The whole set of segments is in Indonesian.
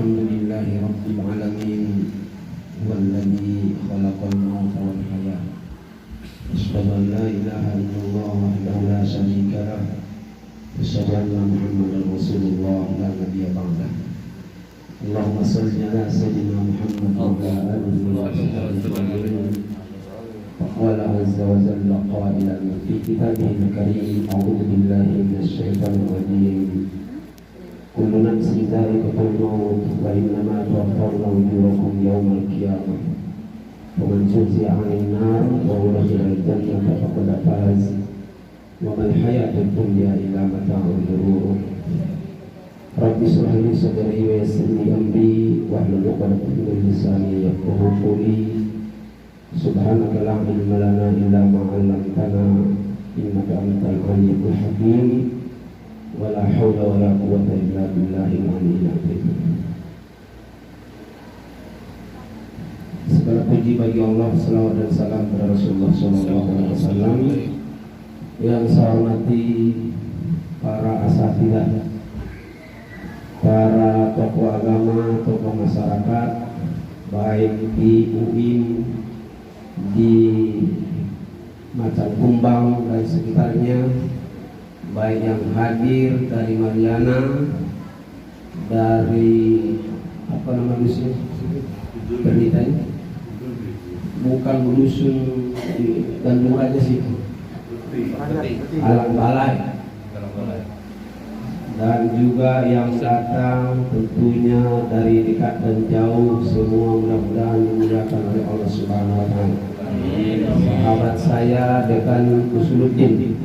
Alhamdulillahi Rabbil Alamin Walladhi khalaqal mauta wal hayat Asyhadu an la ilaha illallah wahdahu la syarika lah Asyhadu anna Muhammadan Rasulullah la nabiyya ba'dah. Allahumma shalli ala sayyidina Muhammad wa ala alihi wa sahbihi. Qala azza wa jalla qailan fi kitabihil karim a'udzu billahi minasy syaithanir rajim. Kullu nafsin dha'iqatul maut wa innama tuwaffawna ujurakum yawmal qiyamah. Faman zuhziha 'anil nar wa udkhilal jannata faqad faz. Wa mal hayatud dunya illa mata'ul ghurur. Rabbi shrah li sadri wa yassir li amri wahlul 'uqdatam min lisani yafqahu qawli. Subhanaka la ilma lana illa ma 'allamtana innaka antal alimul hakim. Wala haula wala quwwata illa billahil aliyyil azim. Segala puji bagi Allah, selawat dan salam kepada Rasulullah sallallahu alaihi wasallam. Yang saya hormati para asatidzah, para tokoh agama, tokoh masyarakat, baik di UIN, di Macan Kumbang dan sekitarnya, baik yang hadir dari Mariana, dari apa nama dusun Bernitanya, bukan dusun di Bandung aja sih, Alang Balai, dan juga yang datang tentunya dari dekat dan jauh, semua mudah-mudahan dimuliakan oleh Allah Subhanahu wa taala. Sahabat saya Dekan Usuluddin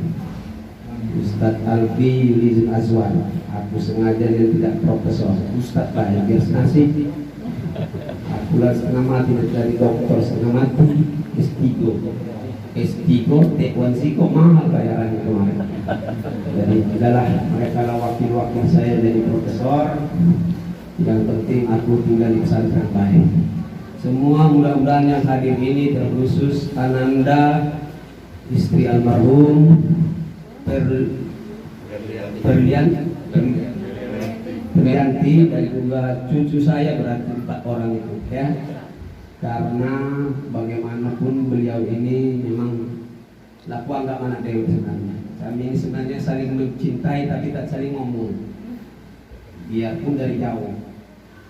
Ustadz Alfi Lizin Azwan, aku sengaja dia tidak profesor, Ustadz banyak biar senasib. Aku lah setengah mati dari dokter setengah mati, S3 T1 kok mahal bayarannya kemarin. Jadi adalah mereka lah wakil-wakil saya jadi profesor. Yang penting aku tinggal di pesantren baik. Semua mudah-mudahan yang hadir ini terkhusus Ananda, istri almarhum Perlianti, dan juga cucu saya, berarti 4 orang itu ya. Karena bagaimanapun beliau ini memang laku anggap anak dewi sebenarnya. Kami ini sebenarnya saling mencintai tapi tak saling ngomong, biarpun dari jauh.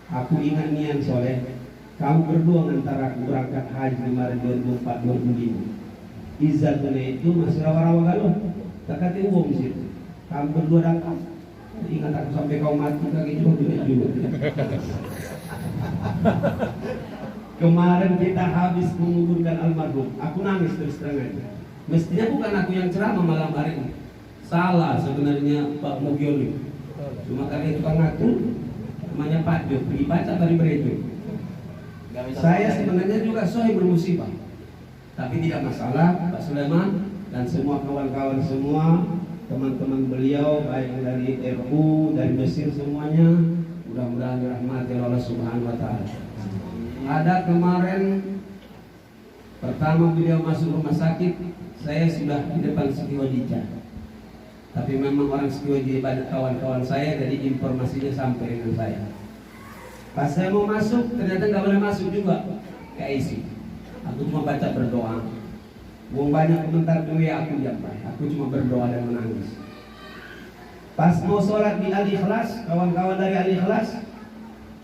Aku ingat nian soleh, kamu berdua antara aku berangkat haji kemarin 2004-2005. Izzatnya itu masih rawa-rawa galuh, tak kata umum sih. Kamu berdua datang, ingat aku sampai kau mati kaki juga. Kemarin kita habis menguburkan almarhum, aku nangis terus terang aja. Mestinya bukan aku yang ceramah malam hari ini, salah sebenarnya Pak Mugioli. Cuma karena tukang ngatur, namanya Pak Jo, pergi baca dari berejo. Saya sebenarnya juga sohib bermusibah, tapi tidak masalah. Pak Sulaiman dan semua kawan-kawan semua, teman-teman beliau baik dari RU, dari Mesir semuanya, mudah-mudahan dirahmati Allah Subhanahu wa taala. Ada kemarin pertama beliau masuk rumah sakit, saya sudah di depan Siti Khadijah. Tapi memang orang Siti Khadijah banyak kawan-kawan saya, jadi informasinya sampai dengan saya. Pas saya mau masuk, ternyata nggak boleh masuk juga ke IC. Aku cuma baca berdoa. Mau banyak komentar dulu ya, aku diam. Aku cuma berdoa dan menangis. Pas mau sholat di Al-Ikhlas, kawan-kawan dari Al-Ikhlas,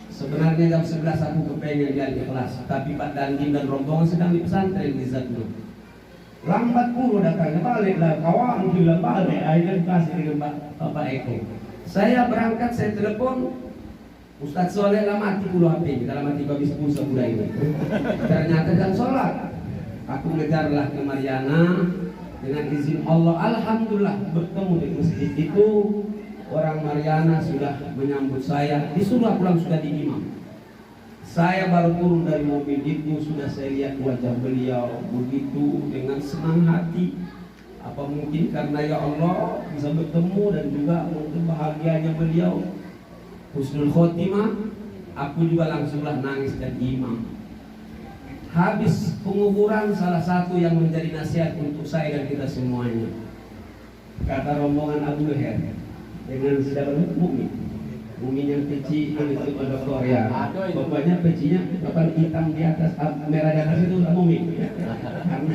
sebenarnya jam 11 aku kepengen di Al-Ikhlas, tapi Pak Dandim dan rombongan sedang di pesantren di Zatno. Lambat puluh datangnya, baliklah kawan bilang balik, akhirnya kasih dengan Bapak Eko. Saya berangkat, saya telepon Ustadz Soleh lah mati puluh HP, dalam hati habis pulsa mulai ini. Ternyata jam sholat, aku ngejarlah ke Mariana dengan izin Allah. Alhamdulillah bertemu di masjid itu. Orang Mariana sudah menyambut saya, disuruh pulang sudah di imam. Saya baru turun dari mobil itu, sudah saya lihat wajah beliau begitu dengan senang hati. Apa mungkin karena ya Allah bisa bertemu dan juga mungkin bahagianya beliau husnul khotimah. Aku juga langsunglah nangis dan imam. Habis penguburan, salah satu yang menjadi nasihat untuk saya dan kita semuanya, kata rombongan Abu Leher dengan siapa mukmin, Mungkin yang peci itu pada Korea. Pokoknya pecinya kapal hitam di atas, merah di atas itu mumi. Karena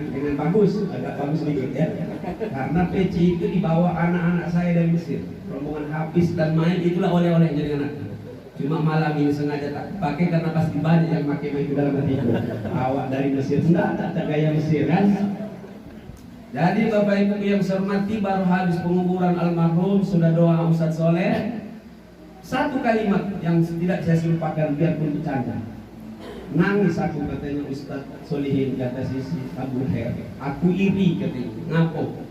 dengan bagus, agak bagus sedikit ya. Karena peci itu dibawa anak-anak saya dari Mesir. Rombongan Hafiz dan main itulah oleh-oleh jadi anak. Cuma malam ini sengaja tak pakai karena pasti banyak yang pakai itu dalam hati itu. Awak dari Mesir, enggak gaya Mesir kan? Jadi Bapak Ibu yang saya hormati, baru habis penguburan almarhum, sudah doa Ustaz Soleh. Satu kalimat yang tidak saya lupakan biarpun bercanda. Nangis aku katanya Ustaz Solihin, kata sisi Abu Her. Aku iri katanya. Ngapo?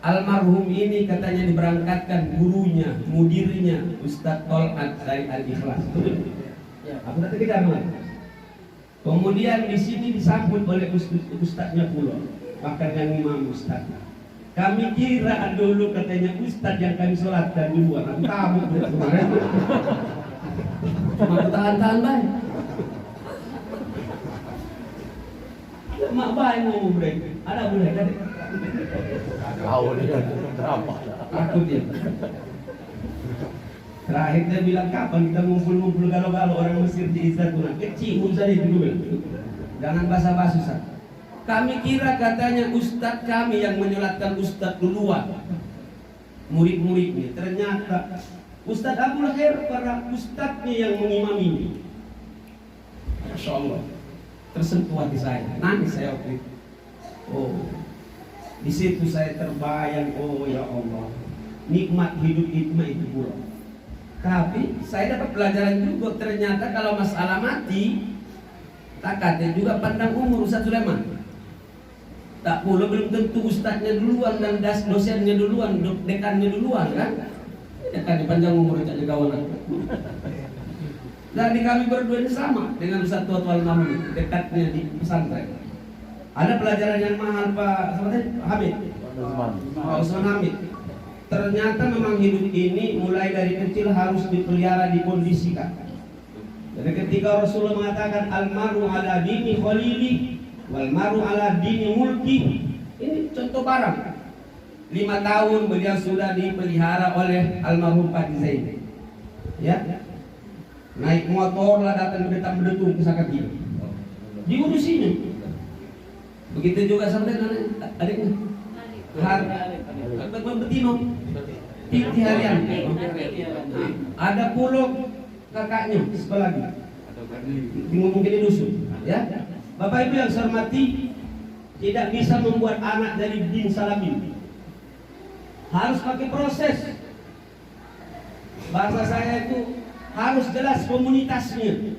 Almarhum ini katanya diberangkatkan gurunya, mudirnya Ustaz Tol'at dari Al-Ikhlas. Aku tak kejar. Kemudian di sini disambut oleh ustaznya pula. Bahkan yang imam ustaz. Kami kira dulu katanya ustaz yang kami sholatkan duluan. Aku tabuk kemarin. Cuma tahan-tahan baik. Mak baik ngomong mereka. Ada boleh kan? Tahu dia drama. Aku dia. Terakhir dia bilang kapan kita ngumpul-ngumpul galau-galau orang Mesir di Izzatuna. Kecil saja dulu. Jangan basa-basi Ustaz. Kami kira katanya ustadz kami yang menyolatkan ustadz duluan, murid-muridnya. Ternyata Ustadz Abu Lahir para ustadznya yang mengimaminya. Masya Allah, tersentuh hati saya, nangis saya waktu itu. Oh, di situ saya terbayang, oh ya Allah, nikmat hidup itu pula. Tapi saya dapat pelajaran juga, ternyata kalau masalah mati, tak kata juga pandang umur Ustadz Sulaiman. Tak pula belum tentu ustadznya duluan dan dosennya duluan, dekannya duluan kan? Dekan panjang umur tak kawan. Jadi kami berdua ini sama dengan Ustadz Tua almarhum, dekatnya di pesantren. Ada pelajaran yang mahal Pak Hamid, Pak Usman Hamid. Ternyata memang hidup ini mulai dari kecil harus dipelihara, dikondisikan. Jadi ketika Rasulullah mengatakan almaru ala dini khalili wal maru ala dini mulki, ini contoh barang. 5 tahun beliau sudah dipelihara oleh almarhum Pak Zain. Ya, naik motor lah datang mendetung ke Sakati, diurusinya. Begitu juga sampai adiknya Har Betino Titi Harian. Ada puluh kakaknya sekolah lagi. Mungkin di dusun, ya. Bapak Ibu yang saya hormati, tidak bisa membuat anak dari bin salamin. Harus pakai proses. Bahasa saya itu harus jelas komunitasnya.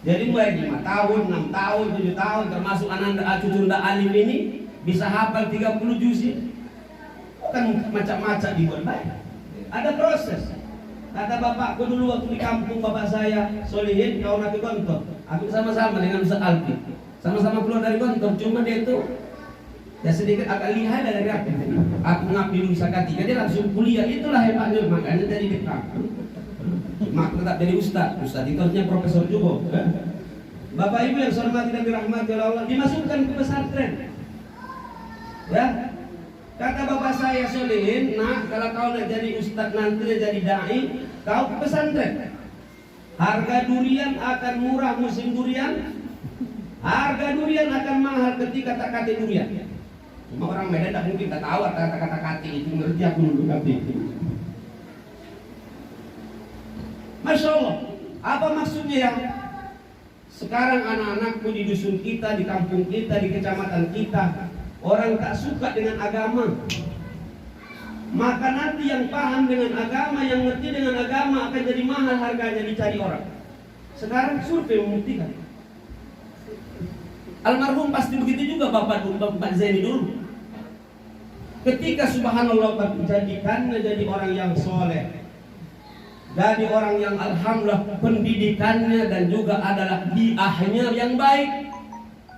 Jadi mulai 5 tahun, 6 tahun, 7 tahun, termasuk anak cucu ndak alim ini bisa hafal 30 juz. Kan macam-macam dibuat baik. Ada proses. Kata bapakku dulu waktu di kampung, bapak saya Solihin, kau nabi Gontor. Aku sama-sama dengan Ustaz Alfi, sama-sama keluar dari Gontor. Cuma dia itu ya sedikit agak lihai dari aku. Aku ngabdi dulu Sakati, dia langsung kuliah. Itulah hebatnya, makanya dari dekat. Mak tetap jadi ustaz. Ustaz itu artinya profesor juga. Bapak Ibu yang saya hormati dan dirahmati oleh Allah, dimasukkan ke pesantren. Ya. Kata bapak saya Solihin, nak kalau kau nak jadi ustaz nanti jadi dai, kau ke pesantren. Harga durian akan murah musim durian, harga durian akan mahal ketika tak kate durian. Cuma orang Medan tak mungkin tak tahu kata-kata kate itu, ngerti aku dulu kate itu. Masya Allah, apa maksudnya ya? Sekarang anak-anakku di dusun kita, di kampung kita, di kecamatan kita, orang tak suka dengan agama. Maka nanti yang paham dengan agama, yang ngerti dengan agama akan jadi mahal harganya dicari orang. Sekarang survei membuktikan. Almarhum pasti begitu juga Bapak Zaini dulu. Ketika subhanallah menjadikannya jadi orang yang soleh, jadi orang yang alhamdulillah pendidikannya dan juga adalah biahnya yang baik,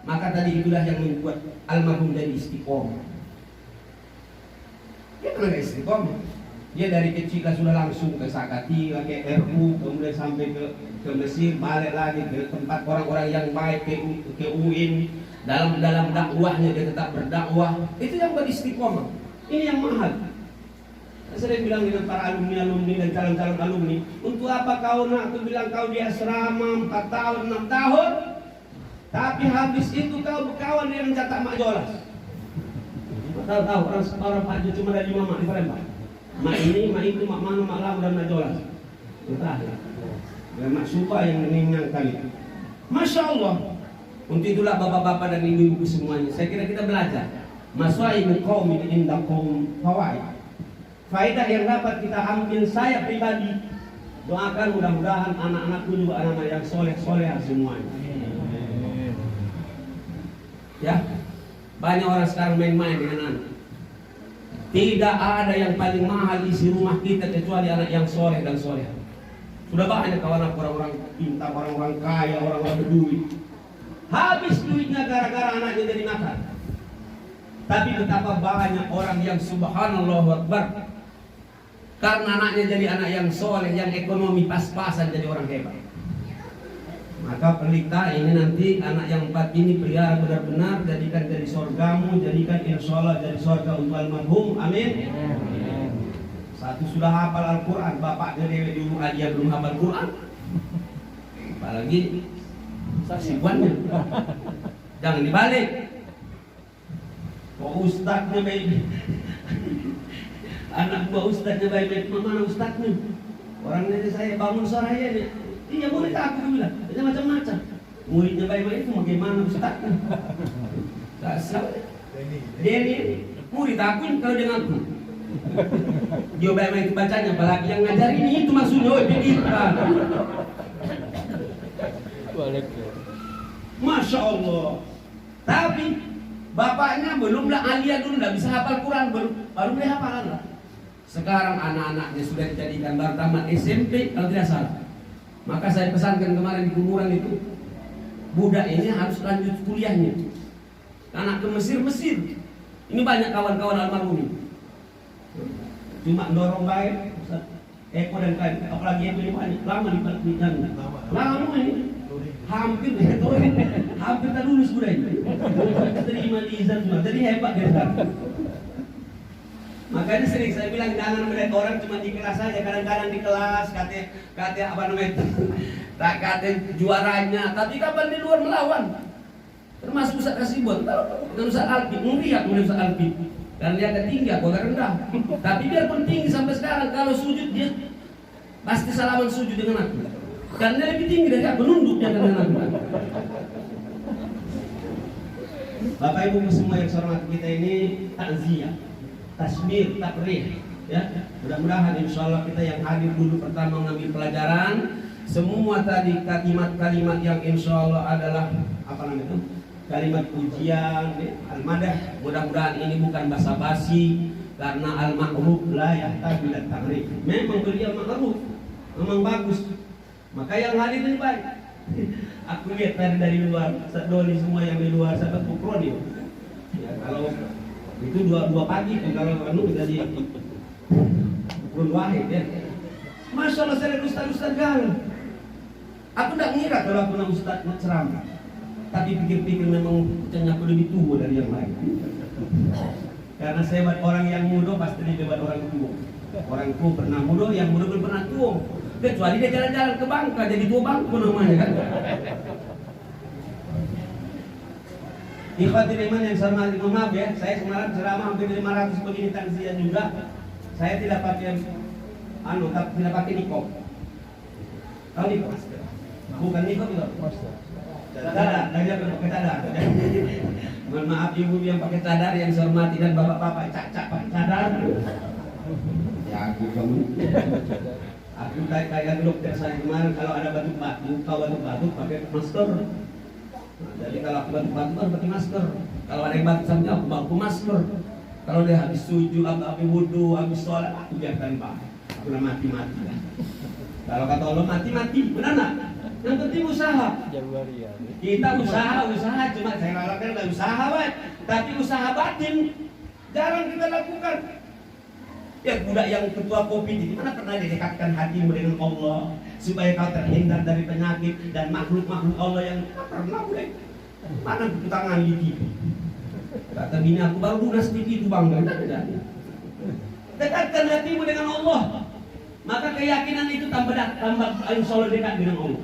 maka tadi itulah yang membuat almarhum jadi istiqomah. Dia pernah istiqomah. Dia dari kecil sudah langsung ke Sakati, ke RU, kemudian sampai ke Mesir, balik lagi ke tempat orang-orang yang baik, ke UIN. Dalam dakwahnya dia tetap berdakwah. Itu yang beristiqomah. Ini yang mahal. Sering bilang dengan para alumni dan calon-calon alumni, untuk apa kau nak? Aku bilang kau di asrama 4 tahun, 6 tahun, tapi habis itu kau berkawan dengan catak mak jolas. Tahu orang Pak Jo cuma ada 5 mak di Palembang. Mak ini, mak itu, mak mana, mak lau dan mak jolas. Entah ya. Dan mak supa yang meninggalkan itu. Masya Allah. Untuk itulah bapak-bapak dan ibu-ibu semuanya, saya kira kita belajar. Maswa'ibul qaumi inda qaum fawaid. Faedah yang dapat kita ambil, saya pribadi doakan mudah-mudahan anak-anakku juga anak-anak yang soleh-soleh semuanya. Ya, banyak orang sekarang main-main dengan anak. Tidak ada yang paling mahal isi rumah kita kecuali anak yang soleh dan soleh. Sudah banyak kawan orang-orang pintar, orang-orang kaya, orang-orang berduit. Habis duitnya gara-gara anaknya jadi nakal. Tapi betapa banyak orang yang subhanallah akbar, karena anaknya jadi anak yang soleh, yang ekonomi pas-pasan jadi orang hebat. Maka pelita ini nanti anak yang 4 ini pelihara benar-benar, jadikan jadi sorgamu, jadikan insya Allah jadi sorga untuk almarhum, amin. Satu sudah hafal Al-Quran, bapaknya dewe dulu aja belum hafal Quran, apalagi siswannya. Jangan dibalik. Oh ustadznya baik, anak gua ustadznya baik, mana ustadznya? Orang ini saya bangun soraya nih, iya murid aku bilang, dia macam-macam. Muridnya baik-baik itu bagaimana ustadznya? Dasar, dia ini murid aku kalau dia ngaku. Dia baik-baik bacanya, apalagi yang ngajar ini itu maksudnya, oh pikirkan. Masya Allah. Tapi bapaknya belumlah alia dulu, tidak bisa hafal Quran, baru dia hafalan lah. Sekarang anak-anaknya sudah dijadikan baru tamat SMP kalau tidak salah. Maka saya pesankan kemarin di kuburan itu, budak ini harus lanjut kuliahnya. Anak ke Mesir. Ini banyak kawan-kawan almarhum ini. Cuma dorong baik, Eko dan kain, apalagi Eko ini banyak lama di sana. Lama ini. Hampir tak lulus sudah ini. Terima di izin semua. Jadi hebat dia sekarang. Makanya sering saya bilang jangan melihat orang cuma di kelas saja. Kadang-kadang di kelas kata apa namanya, tak kata juaranya. Tapi kapan di luar melawan? Termasuk Ustaz Kasibon. Kalau Ustaz Alpi, ngeriak mulai Ustaz Alpi. Dan dia agak tinggi, aku agak rendah. Tapi biarpun tinggi sampai sekarang, kalau sujud dia pasti salaman sujud dengan aku. Karena lebih tinggi dari aku, nunduk dia dengan aku. Bapak Ibu semua yang saya hormati, kita ini takziah, tasmir, takrih, ya. Mudah-mudahan insya Allah kita yang hadir dulu pertama mengambil pelajaran. Semua tadi kalimat-kalimat yang insya Allah adalah apa namanya itu? Kalimat pujian, al-madah. Mudah-mudahan ini bukan basa-basi, karena al-ma'ruf la yahtaju ila takrif. Memang beliau ma'ruf, memang bagus. Maka yang hadir ini baik. Aku lihat dari luar, Doni semua yang di luar, sahabat Bukron ya. Kalau itu dua pagi kan, kalau anu jadi Bukron Wahid ya. Masya Allah, saya ustaz galau. Aku tidak ngira kalau aku nak ustaz nak ceramah. Tapi pikir-pikir memang aku lebih tua dari yang lain. Karena saya buat orang yang muda pasti lebih buat orang tua. Orang tua pernah muda, yang muda belum pernah tua. Kecuali dia jalan-jalan ke Bangka, jadi tua Bangka namanya kan. Ikhwatul iman yang saya maaf ya, saya semalam ceramah hampir 500 begini takziah juga. Saya tidak pakai tidak pakai nikop. Tahu nikop? Bukan nikop itu. Cadar, dia pakai cadar. Mohon maaf ibu yang pakai cadar yang saya hormati dan bapak-bapak cak-cak pakai cadar. Ya aku kamu. Aku kayak dokter saya kemarin, kalau ada batuk-batuk pakai masker. Nah, jadi kalau aku batuk-batuk harus pakai masker. Kalau ada yang batuk sama aku baku masker. Kalau dia habis sujud, habis wudu, habis sholat, aku biarkan pak. Aku udah mati-mati. Kalau kata Allah mati-mati, benar nggak? Yang penting usaha. Kita usaha, cuma saya lakukan nggak usaha, tapi usaha batin jarang kita lakukan. Ya budak yang ketua Covid ini mana pernah didekatkan hatimu dengan Allah supaya kau terhindar dari penyakit dan makhluk-makhluk Allah yang pernah budak. Mana buku tangan di TV. Kata bini aku baru lunas TV itu bang, enggak. Dekatkan hatimu dengan Allah. Maka keyakinan itu tambah insya Allah dekat dengan Allah.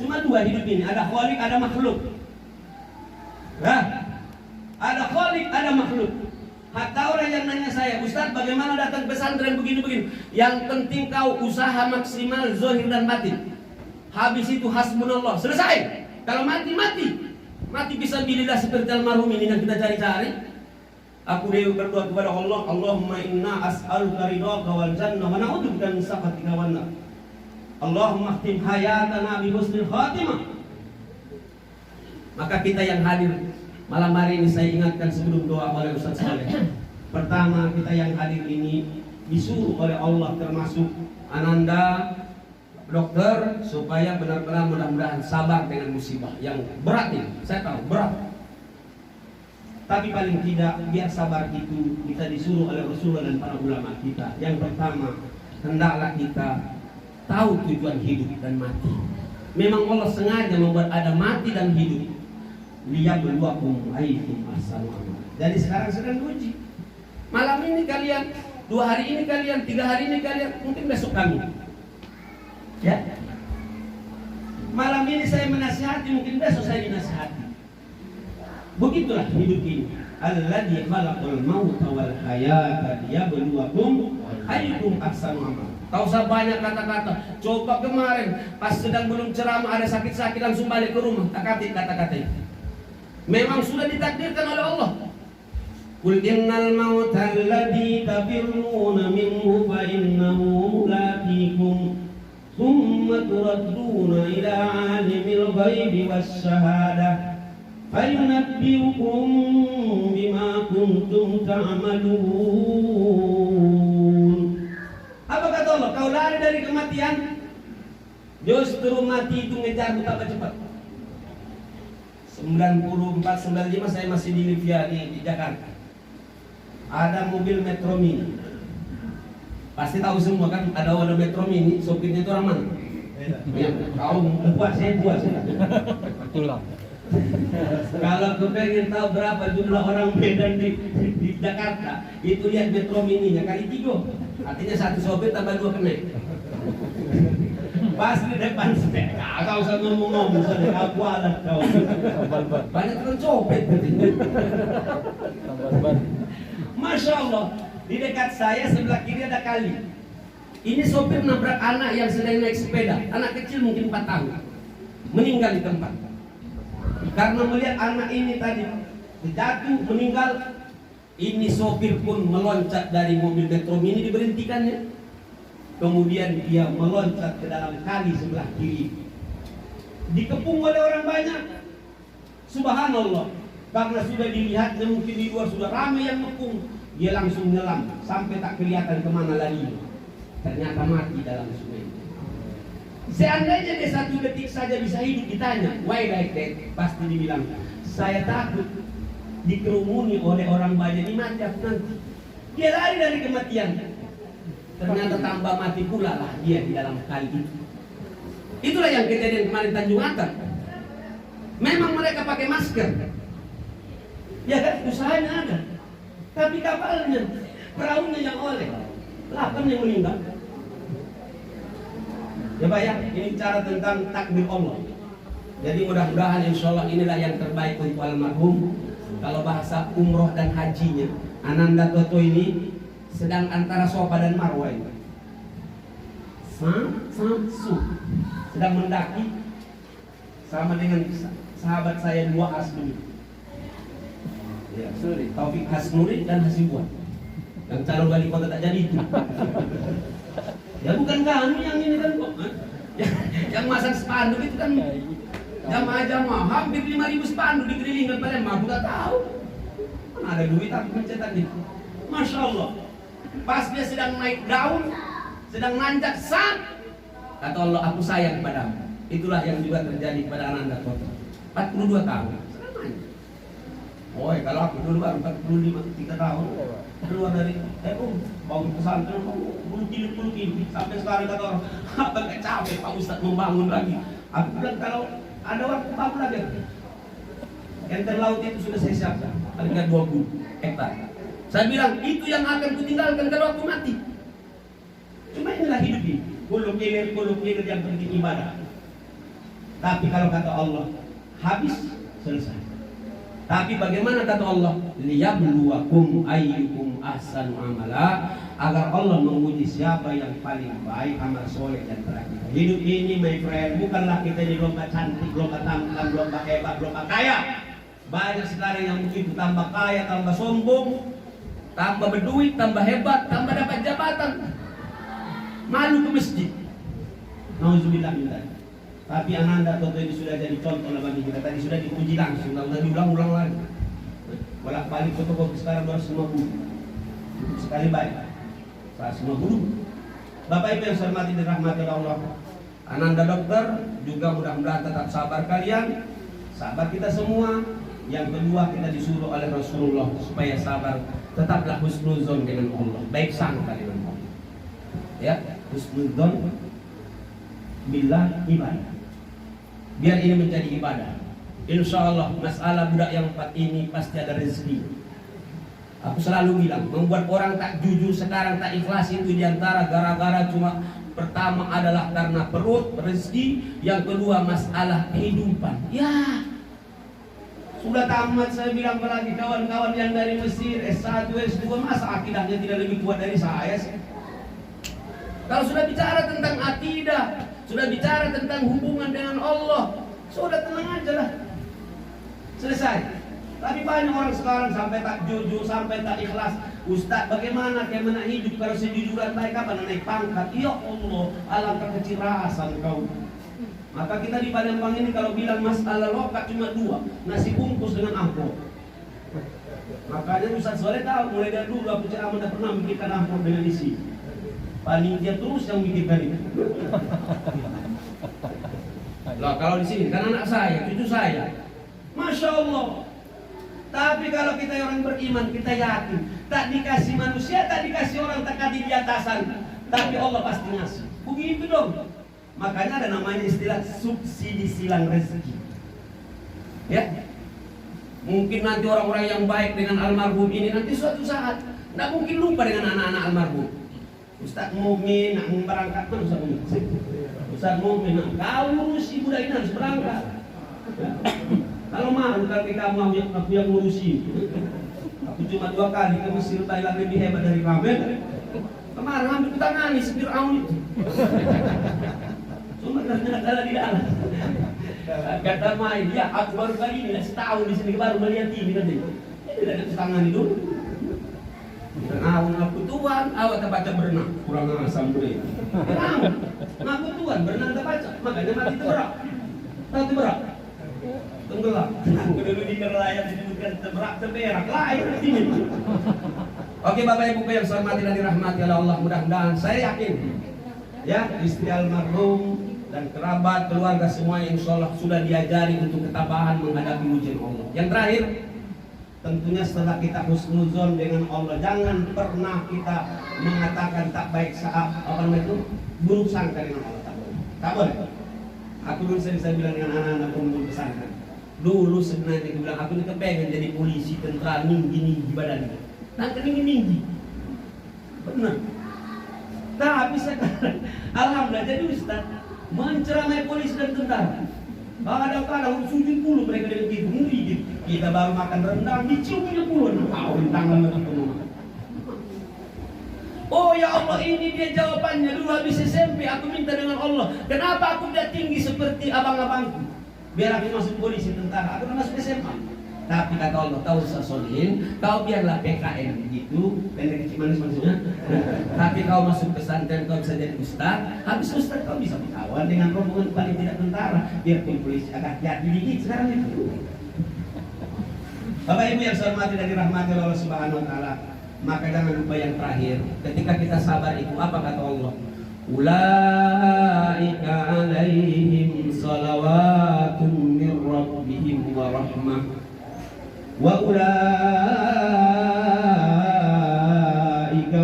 Cuma dua hidup ini, ada khalik, ada makhluk. Nah, ada khalik, ada makhluk. Hatta orang yang nanya saya, Ustaz bagaimana datang pesantren begini-begini? Yang penting kau usaha maksimal zahir dan batin. Habis itu hasbunallah, selesai. Kalau mati, mati. Mati bisa bilillah seperti almarhum ini yang kita cari-cari. Aku berdoa kepada Allah, Allahumma inna as'aluka ridhaka wal jannah wa na'udzubika min sakhatika wan nar. Allahumma khtim hayatana bi husnil khatimah. Maka kita yang hadir malam hari ini saya ingatkan sebelum doa oleh Ustaz Saleh. Pertama, kita yang hadir ini disuruh oleh Allah termasuk Ananda dokter supaya benar-benar mudah-mudahan sabar dengan musibah yang berat ini. Saya tahu berat. Tapi paling tidak biar sabar itu kita disuruh oleh Rasulullah dan para ulama kita. Yang pertama, hendaklah kita tahu tujuan hidup dan mati. Memang Allah sengaja membuat ada mati dan hidup. Liyabluwakum ayyukum ahsanu amala. Jadi sekarang sedang uji. Malam ini kalian, 2 hari ini kalian, 3 hari ini kalian, mungkin besok kami. Ya. Malam ini saya menasihati, mungkin besok saya dinasihati. Begitulah hidup ini. Alladzi khalaqal mauta wal hayata liyabluwakum ayyukum ahsanu amala. Tahu usah banyak kata-kata. Coba kemarin pas sedang belum ceramah ada sakit-sakit langsung balik ke rumah. Tak katik kata-kata itu. Memang sudah ditakdirkan oleh Allah. Qul innal mauta alladzi tafirruna minhu fa innahu mulaqikum thumma turadduna ila 'alimil ghaibi wasyahadah fayunabbi'ukum bima kuntum ta'malun. Apa kata Allah? Kau lari dari kematian, justru mati itu ngejar betapa cepat. 94, 95 saya masih di Livia di Jakarta. Ada mobil Metro Mini. Pasti tahu semua kan ada Metro Mini, sopirnya itu orang mana? Ya, kau buat saya. Itulah. Kalau kau pengen tahu berapa jumlah orang Medan di Jakarta, itu lihat Metro Mininya kali 3. Artinya satu sopir tambah 2 kenek. Pas di depan saya, kau usah ngomong-ngomong, aku alat kau. Banyak tukang copet. Masya Allah, di dekat saya sebelah kiri ada kali. Ini sopir nabrak anak yang sedang naik sepeda, anak kecil mungkin 4 tahun, meninggal di tempat. Karena melihat anak ini tadi jatuh meninggal, ini sopir pun meloncat dari mobil Metro Mini diberhentikannya. Kemudian dia meloncat ke dalam kali sebelah kiri. Dikepung oleh orang banyak. Subhanallah. Karena sudah dilihatnya mungkin di luar sudah ramai yang ngepung. Dia langsung nyelam sampai tak kelihatan kemana lagi. Ternyata mati dalam sungai. Seandainya dia 1 detik saja bisa hidup, ditanya, why like that? Pasti dibilang, saya takut dikerumuni oleh orang banyak, mati aku nanti. Dia lari dari kematian. Ternyata tambah mati pula lah dia di dalam kali itu. Itulah yang kejadian kemarin Tanjung Atar. Memang mereka pakai masker. Ya kan, usahanya ada. Tapi kapalnya, perahunya yang oleh, 8 yang meninggal. Ya Pak ya, ini bicara tentang takdir Allah. Jadi mudah-mudahan insya Allah inilah yang terbaik untuk almarhum. Kalau bahasa umroh dan hajinya, Ananda Toto ini sedang antara Sofa dan Marwah ini. Sedang mendaki sama dengan sahabat saya 2 Hasnuri. Ya, Taufik Hasnuri dan Hasibuan. Yang calon wali kota tak jadi itu. Ya bukan kami yang ini kan kok. Yang masang spanduk itu kan jamaah-jamaah hampir 5.000 spanduk dikelilingkan Palembang. Aku tak tahu. Mana ada duit aku mencetak itu. Masya Allah. Pas dia sedang naik daun, sedang nanjak kata Allah, aku sayang padamu. Itulah yang juga terjadi pada Ananda Kota. 42 tahun. Oh, kalau aku dulu baru 45, 3 tahun keluar dari bangun pesantren, bulu kilo sampai sekarang kata orang, apa gak capek Pak Ustadz membangun lagi. Aku bilang kalau ada waktu bangun lagi. Enter laut itu sudah saya siapkan, harga 20 hektar. Saya bilang itu yang akan kutinggalkan kalau aku mati. Cuma inilah hidup ini. Kuluk hilir yang penting ibadah. Tapi kalau kata Allah habis, selesai. Tapi bagaimana kata Allah? Liyabluwakum ayyukum ahsanu amala, agar Allah menguji siapa yang paling baik amal soleh dan terakhir. Hidup ini, my friend, bukanlah kita di lomba cantik, lomba tampan, lomba hebat, lomba kaya. Banyak sekarang yang begitu, tambah kaya, tambah sombong, tambah berduit, tambah hebat, tambah dapat jabatan, malu ke masjid. Nauzubillah min dzalik. Tapi Ananda Toto ini sudah jadi contoh lah bagi kita. Tadi sudah dipuji langsung, sudah diulang-ulang lagi. Bolak-balik fotokopi sekarang 250. Cukup sekali baik. 150. Bapak Ibu yang saya hormati dan rahmati Allah, Ananda dokter juga mudah-mudahan tetap sabar kalian, sabar kita semua. Yang kedua, kita disuruh oleh Rasulullah supaya sabar, tetaplah husnuzon dengan Allah, baik sangka dengan Allah. Ya, husnuzon billah ibadah. Biar ini menjadi ibadah. Insya Allah masalah budak yang 4 ini pasti ada rezeki. Aku selalu bilang, membuat orang tak jujur sekarang, tak ikhlas itu diantara gara-gara cuma pertama adalah karena perut, rezeki, yang kedua masalah kehidupan. Ya, sudah tamat saya bilang apalagi kawan-kawan yang dari Mesir S1, S2, masa akidahnya tidak lebih kuat dari saya sih? Kalau sudah bicara tentang akidah, sudah bicara tentang hubungan dengan Allah, sudah tenang aja lah, selesai. Tapi banyak orang sekarang sampai tak jujur, sampai tak ikhlas. Ustaz, bagaimana kayak hidup kalau sejujuran baik apa naik pangkat? Ya Allah, alangkah kecirasan kau. Maka kita di Palembang ini kalau bilang masalah lokat cuma 2, nasi bungkus dengan amplop. Makanya Ustaz Soleh tahu, mulai dari dulu aku ceramah tidak pernah mikirkan amplop dengan isi. Paling dia terus yang mikirkan itu. Lah kalau di sini kan anak saya, cucu saya, masya Allah. Tapi kalau kita orang beriman, kita yakin tak dikasih manusia, tak dikasih orang, tak di atasan, tapi Allah pasti ngasih. Begitu dong. Makanya ada namanya istilah subsidi silang rezeki. Ya, mungkin nanti orang-orang yang baik dengan almarhum ini nanti suatu saat tidak mungkin lupa dengan anak-anak almarhum. Ustaz Mumin nak berangkat mana Ustaz Mumin? Ustaz Mumin, kau ngurusi budak ini harus berangkat. Kalau malu tapi kamu aku yang ngurusi. Aku cuma 2 kali ke Mesir, Thailand lebih hebat dari Ramen. Kemarin hampir kutangani si Fir'aun itu. Cuma ternyata di dalam. Kata main, ya aku baru kali ini setahun di sini baru melihat ini tadi. Tidak ada tangani dulu. Aku Tuhan, awak tak baca berenang, kurang asam boleh. Aku Tuhan, berenang tak baca, makanya mati terberak. Mati berak. Tenggelam. Aku dulu di nelayan disebutkan terberak lain ini. Oke Bapak Ibu yang saya hormati dan dirahmati oleh Allah, mudah-mudahan saya yakin ya istri almarhum dan kerabat keluarga semuanya insya Allah sudah diajari untuk ketabahan menghadapi ujian Allah. Yang terakhir, tentunya setelah kita husnuzon dengan Allah, jangan pernah kita mengatakan tak baik saat apa namanya itu buruk sangka dengan Allah, tak boleh. Tak boleh. Aku dulu saya bilang dengan anak-anak umum pesantren. Dulu sebenarnya aku bilang aku ini kepengen jadi polisi, tentara, tinggi badannya. Nah, tinggi. Benar. Tapi sekarang alhamdulillah jadi ustaz menceramai polisi dan tentara. Kadang-kadang sujud puluh mereka dengan gitu, gitu. Kita baru makan rendang, diciumnya puluh. Kau tangan begitu. Oh ya Allah, ini dia jawabannya. Dulu habis SMP aku minta dengan Allah, kenapa aku tidak tinggi seperti abang-abangku? Biar aku masuk polisi, tentara. Aku masuk SMA. Tapi kata Allah, tahu Sasolin, kau biarlah PKN begitu, pendek kecil manis maksudnya. Tapi kau masuk pesantren, kau bisa jadi ustaz. Habis ustaz kau bisa berkawan dengan rombongan paling tidak tentara. Biar polisi agak hati dikit sekarang itu. Bapak Ibu yang saya hormati dan dirahmati oleh Allah Subhanahu Wa Taala, maka jangan lupa yang terakhir. Ketika kita sabar itu apa kata Allah? Ulaika alaihim salawatun mir rabbihim wa rahmah wa ulaika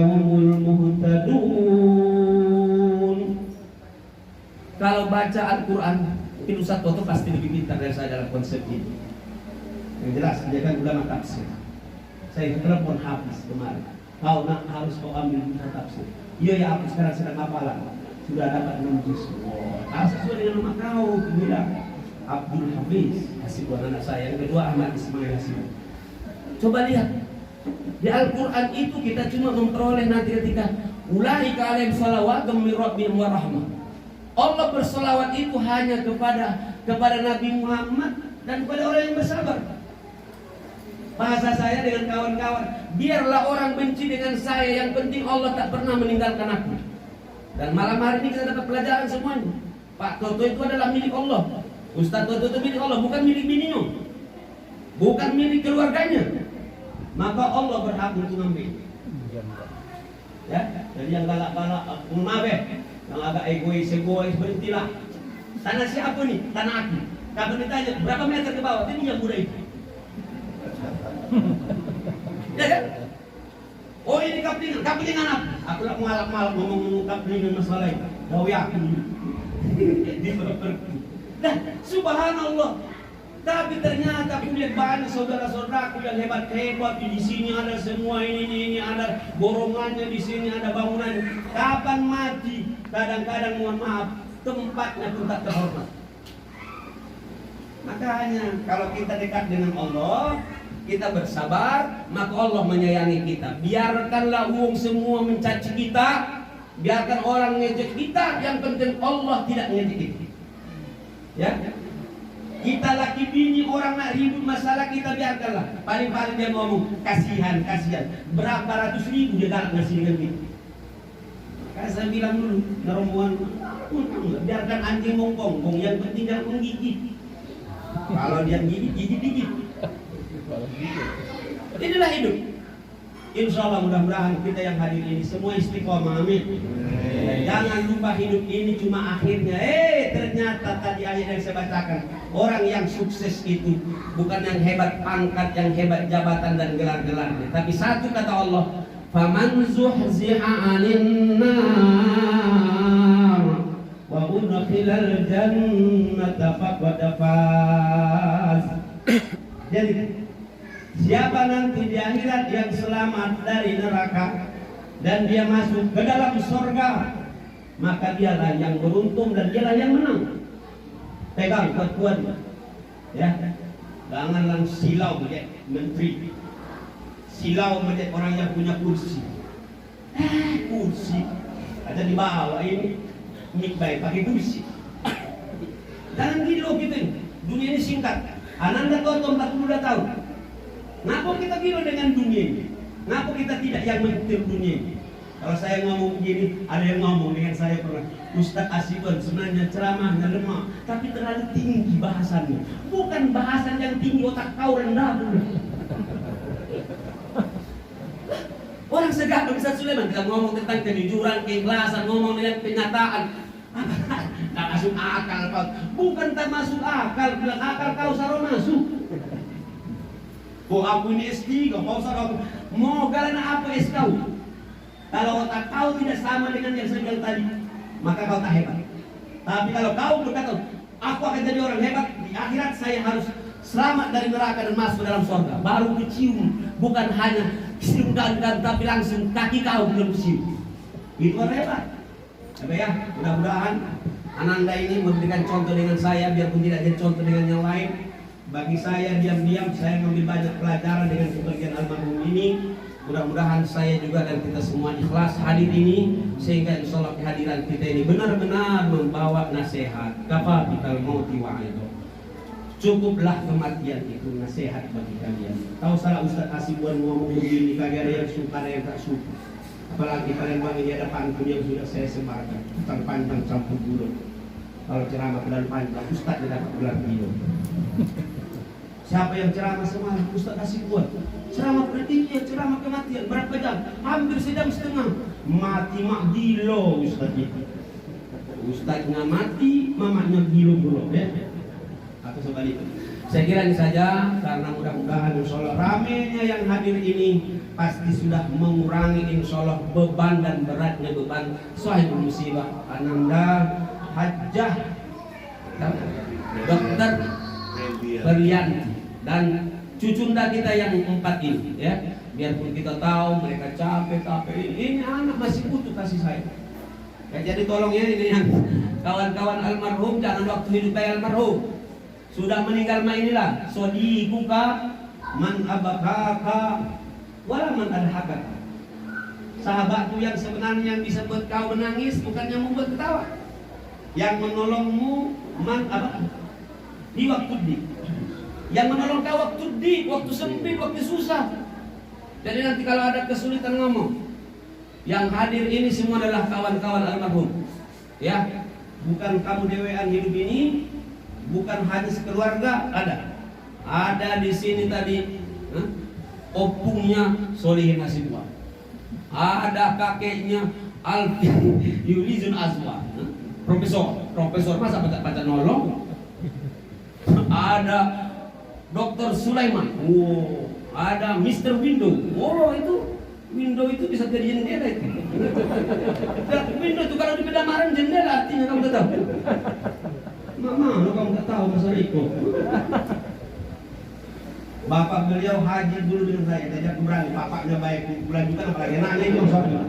humul muhtadun. Kalau baca Al-Quran, mungkin Ustaz Toto pasti lebih pintar dari saya dalam konsep ini. Yang jelas, dia kan ulama tafsir. Saya telepon Hafiz kemarin. Kau nak harus kau ambil buku tafsir. Iya ya, aku sekarang sedang hafalan. Sudah dapat 6 juz. Sesuai dengan nama kau. Bilang Abdul Hafiz Hasibun anak saya. Yang kedua Ahmad Ismail Hasibun. Coba lihat di Al-Quran itu kita cuma memperoleh nanti ketika ulaika alaihim salawatun min rabbihim wa rahmah. Allah berselawat itu hanya kepada Nabi Muhammad dan kepada orang yang bersabar. Bahasa saya dengan kawan-kawan, biarlah orang benci dengan saya, yang penting Allah tak pernah meninggalkan aku. Dan malam hari ini kita dapat pelajaran semuanya. Pak Toto itu adalah milik Allah. Ustaz Toto itu milik Allah, bukan milik bininya, bukan milik keluarganya. Maka Allah berhak untuk ngambil. Ya, jadi yang galak-galak, yang agak egois berhentilah. Tanah siapa nih? Tanah aku. Kapan ditanya berapa meter ke bawah? Ini yang muda itu. Ya kan? Oh ini kaplingan apa? Aku nak malak-malak ngomong kaplingan masalah itu. Kau yakin? Nah, subhanallah. Tapi ternyata aku lihat banyak saudara-saudaraku yang hebat-hebat. Di sini ada semua ini ada borongannya, di sini ada bangunan. Kapan mati? Kadang-kadang mohon maaf, tempatnya pun tak terhormat. Makanya kalau kita dekat dengan Allah, kita bersabar, maka Allah menyayangi kita. Biarkanlah uang semua mencaci kita, biarkan orang ngejek kita, yang penting Allah tidak ngejek kita. Ya, kita laki bini orang nak ribut masalah kita, biarkanlah. Paling-paling dia ngomong kasihan. Berapa ratus ribu dia galak ngasih dengan kita. Kan saya bilang dulu, rombongan, biarkan anjing ngongkong, yang penting jangan menggigit. Kalau dia gigit. Inilah hidup. Insya Allah mudah-mudahan kita yang hadir ini semua istiqomah, amin. Jangan lupa hidup ini cuma akhirnya. Ternyata tadi ayat yang saya bacakan, orang yang sukses itu bukan yang hebat pangkat, yang hebat jabatan dan gelar-gelarnya, tapi satu kata Allah, faman zuhziha 'anil nar wa udkhilal jannata faqad faz. Jadi siapa nanti di akhirat yang selamat dari neraka dan dia masuk ke dalam surga, maka dialah yang beruntung dan dialah yang menang. Pegang kuat-kuat, ya. Jangan langsung silau melihat menteri, silau melihat orang yang punya kursi. Kursi ada di bawah ini, mik baik pakai kursi. Jangan gila gitu. Dunia ini singkat. Ananda Toto 42 tahun. Ngapa kita gila dengan dunia ini? Ngapa kita tidak yang mentir dunia ini? Kalau saya ngomong begini, ada yang ngomong dengan saya pernah, Ustaz Asibun sebenarnya ceramahnya lemah, tapi terlalu tinggi bahasannya. Bukan bahasan yang tinggi, otak kau rendah dulu. Orang segar Ustaz Sulaiman kita ngomong tentang kejujuran, keikhlasan, ngomong dengan kenyataan. Tak masuk akal kau. Bukan tak masuk akal, bilang akal kau sarau masuk. Aku ini S3, kau sarau mau galana apa S kau? Kalau otak kau tidak sama dengan yang saya bilang tadi, maka kau tak hebat. Tapi kalau kau berkata, aku akan jadi orang hebat di akhirat, saya harus selamat dari neraka dan masuk dalam surga, baru kecium, bukan hanya cium dan tapi langsung kaki kau belum cium. Itu orang hebat. Tapi ya, mudah-mudahan Ananda ini memberikan contoh dengan saya, biarpun tidak jadi contoh dengan yang lain. Bagi saya diam-diam saya mengambil banyak pelajaran dengan kepergian almarhum ini. Mudah-mudahan saya juga dan kita semua ikhlas hadir ini, sehingga insya Allah kehadiran kita ini benar-benar membawa nasihat. Kafa bikal mauti wa'idho. Cukuplah kematian itu nasihat bagi kalian. Tahu salah Ustaz Asibun ngomong begini, kagak ada yang suka, ada yang tak suka. Apalagi kalian bang ini ada pantun yang sudah saya sebarkan, utang panjang campur buruk. Kalau ceramah pedal panjang, Ustaz tidak dapat gelar video. Siapa yang ceramah semalam? Ustaz Asibun. Ceramah berarti ceramah kematian berapa jam? Hampir sejam setengah. Mati mak gilo Ustaz itu. Ustaznya mati, mamanya gilo bro, ya. Atau sebaliknya. Saya kira ini saja, karena mudah-mudahan insya Allah ramenya yang hadir ini pasti sudah mengurangi insya Allah beban dan beratnya beban sahibul musibah Ananda Hajjah Dokter Berlianti dan cucunda kita yang 4 ini, ya. Biarpun kita tahu mereka capek, ini anak masih butuh kasih sayang. Ya, jadi tolong ya ini yang kawan-kawan almarhum, jangan waktu hidup kayak almarhum. Sudah meninggal mah inilah sodiquka man abakaka wala man adhakaka. Sahabatku yang sebenarnya yang bisa buat kau menangis bukan yang membuat ketawa. Yang menolongmu man abakaka di waktu di. Yang menolong kau waktu sempit, waktu susah. Jadi nanti kalau ada kesulitan ngomong, yang hadir ini semua adalah kawan-kawan almarhum. Ya, bukan kamu dewean hidup ini, bukan hanya sekeluarga, ada di sini tadi opungnya Solihin Hasibuan, ada kakeknya Alfi Yulizun Azwa, profesor masa baca nolong, ada Dr. Sulaiman, ada Mr. Window, Window itu bisa jadi jendela itu. Window itu kalau di pedamaran jendela artinya kamu tak tahu. Mama, kamu tak tahu masalah itu. Bapak beliau haji dulu dengan saya, diajak berani. Bapaknya baik, bukan apalagi anaknya itu soalnya.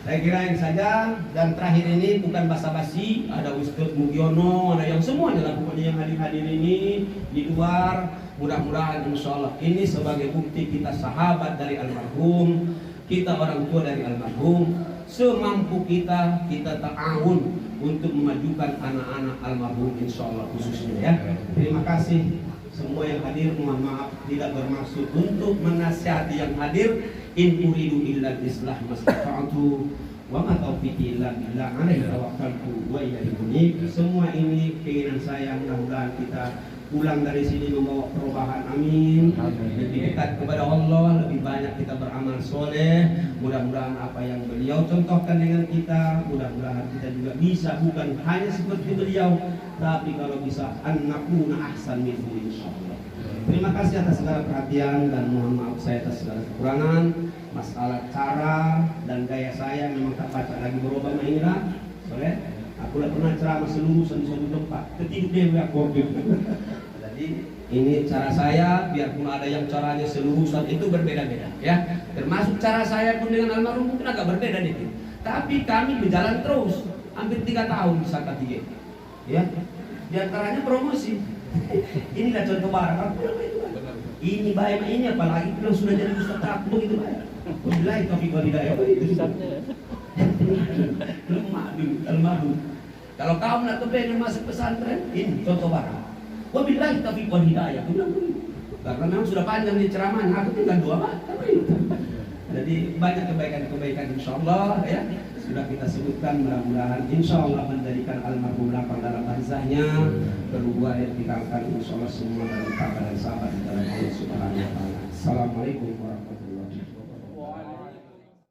Saya kirain saja, dan terakhir ini bukan basa-basi, ada Ustaz Mugiono, ada yang semuanya lah pokoknya yang hadir ini di luar. Mudah-mudahan insya Allah ini sebagai bukti kita sahabat dari almarhum, kita orang tua dari almarhum, semampu kita ta'awun untuk memajukan anak-anak almarhum insya Allah khususnya ya. Terima kasih semua yang hadir, mohon maaf tidak bermaksud untuk menasihati yang hadir. In uridu illa islah mastata'tu wa ma taufiqi illa billah alaihi tawakkaltu wa ilaihi unib. Semua ini keinginan saya, mudah-mudahan kita pulang dari sini membawa perubahan, amin. Lebih dekat kepada Allah, lebih banyak kita beramal soleh. Mudah-mudahan apa yang beliau contohkan dengan kita, mudah-mudahan kita juga bisa, bukan hanya seperti beliau, tapi kalau bisa annakuna ahsan minhu insyaallah. Terima kasih atas segala perhatian dan mohon maaf saya atas segala kekurangan. Masalah cara dan gaya saya memang tak baca lagi berubah inilah. Soleh, aku lah pernah ceramah seluruh di suatu tempat, ketidup dewe aku. Jadi ini cara saya, biarpun ada yang caranya selurusan itu berbeda-beda ya. Termasuk cara saya pun dengan almarhum mungkin agak berbeda nih. Tapi kami berjalan terus hampir 3 tahun di Saka 3. Ya. Di antaranya promosi. Inilah contoh barang. Ini baik ini apalagi kalau sudah jadi ustaz takbur itu baik. Wallahi taufiq wal hidayah itu. Almarhum. Kalau kamu nak kepengen masuk pesantren, ini contoh barang. Wabillahi taufiq wal hidayah. Karena memang sudah panjang di ceramahnya, aku tinggal 2 mata. Jadi banyak kebaikan insyaallah ya. Sudah kita sebutkan, mudah-mudahan insyaallah menjadikan almarhum lapang dalam barzahnya, kedua yang ditinggalkan insyaallah semua dalam kabar dan sahabat dalam Allah Subhanahu wa taala. Assalamualaikum warahmatullahi wabarakatuh.